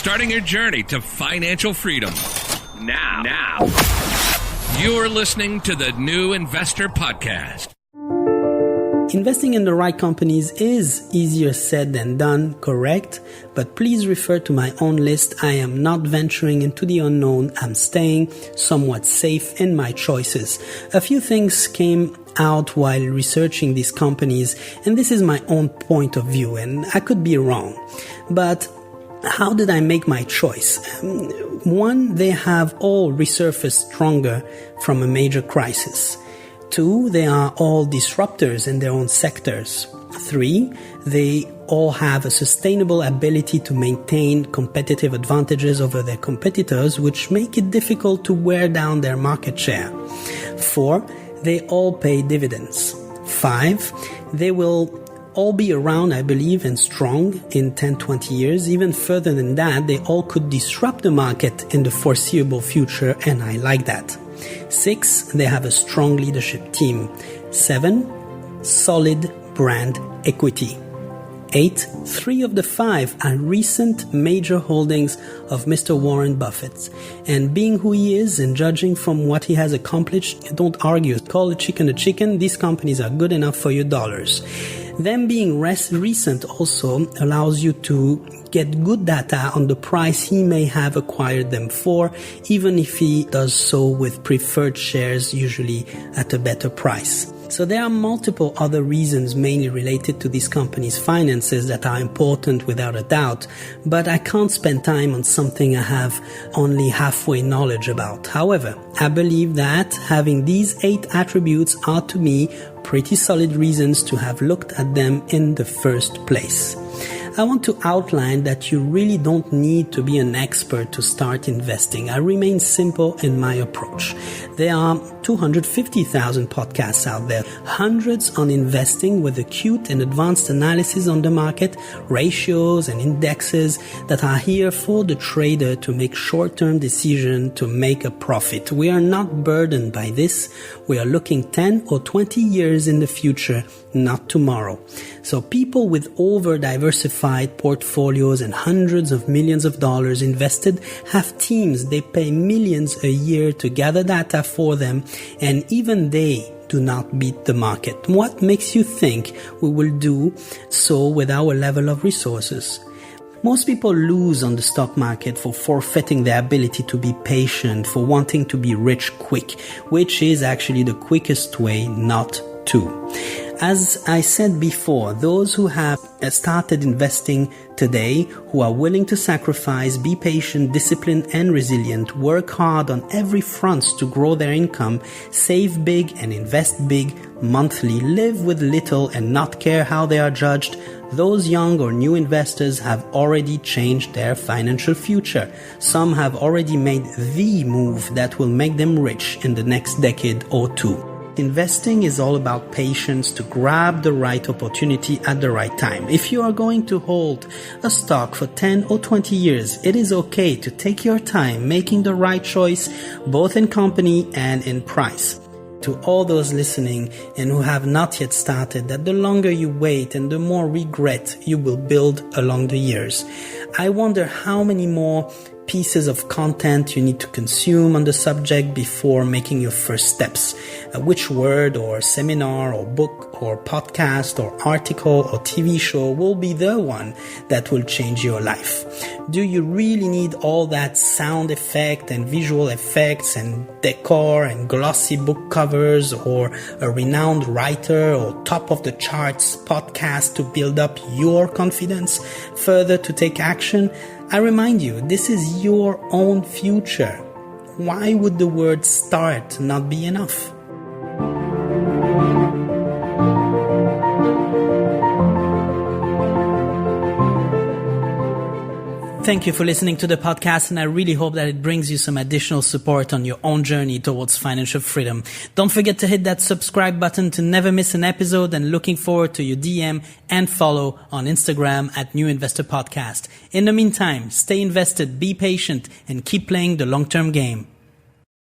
starting your journey to financial freedom. Now, you're listening to the New Investor Podcast. Investing in the right companies is easier said than done, correct? But please refer to my own list. I am not venturing into the unknown. I'm staying somewhat safe in my choices. A few things came out while researching these companies, and this is my own point of view, and I could be wrong. But how did I make my choice? One, they have all resurfaced stronger from a major crisis. 2, they are all disruptors in their own sectors. 3, they all have a sustainable ability to maintain competitive advantages over their competitors, which make it difficult to wear down their market share. 4, they all pay dividends. 5, they will all be around, I believe, and strong in 10-20 years. Even further than that, they all could disrupt the market in the foreseeable future, and I like that. 6, they have a strong leadership team. 7, solid brand equity. 8, 3 of the 5 are recent major holdings of Mr. Warren Buffett. And being who he is and judging from what he has accomplished, don't argue. Call a chicken. These companies are good enough for your dollars. Them being recent also allows you to get good data on the price he may have acquired them for, even if he does so with preferred shares, usually at a better price. So there are multiple other reasons mainly related to these companies' finances that are important without a doubt, but I can't spend time on something I have only halfway knowledge about. However, I believe that having these 8 attributes are to me pretty solid reasons to have looked at them in the first place. I want to outline that you really don't need to be an expert to start investing. I remain simple in my approach. There are 250,000 podcasts out there, hundreds on investing with acute and advanced analysis on the market, ratios and indexes that are here for the trader to make short-term decisions to make a profit. We are not burdened by this. We are looking 10 or 20 years in the future, not tomorrow. So people with over-diversified portfolios and hundreds of millions of dollars invested have teams. They pay millions a year to gather data for them, and even they do not beat the market. What makes you think we will do so with our level of resources? Most people lose on the stock market for forfeiting their ability to be patient, for wanting to be rich quick, which is actually the quickest way not to. As I said before, those who have started investing today, who are willing to sacrifice, be patient, disciplined and resilient, work hard on every front to grow their income, save big and invest big monthly, live with little and not care how they are judged, those young or new investors have already changed their financial future. Some have already made the move that will make them rich in the next decade or two. Investing is all about patience to grab the right opportunity at the right time. If you are going to hold a stock for 10 or 20 years, it is okay to take your time making the right choice, both in company and in price. To all those listening and who have not yet started, that the longer you wait and the more regret you will build along the years. I wonder how many more pieces of content you need to consume on the subject before making your first steps. Which word or seminar or book or podcast or article or TV show will be the one that will change your life? Do you really need all that sound effect and visual effects and decor and glossy book covers or a renowned writer or top of the charts podcast to build up your confidence further to take action? I remind you, this is your own future. Why would the word start not be enough? Thank you for listening to the podcast, and I really hope that it brings you some additional support on your own journey towards financial freedom. Don't forget to hit that subscribe button to never miss an episode, and looking forward to your DM and follow on Instagram at New Investor Podcast. In the meantime, stay invested, be patient, and keep playing the long-term game.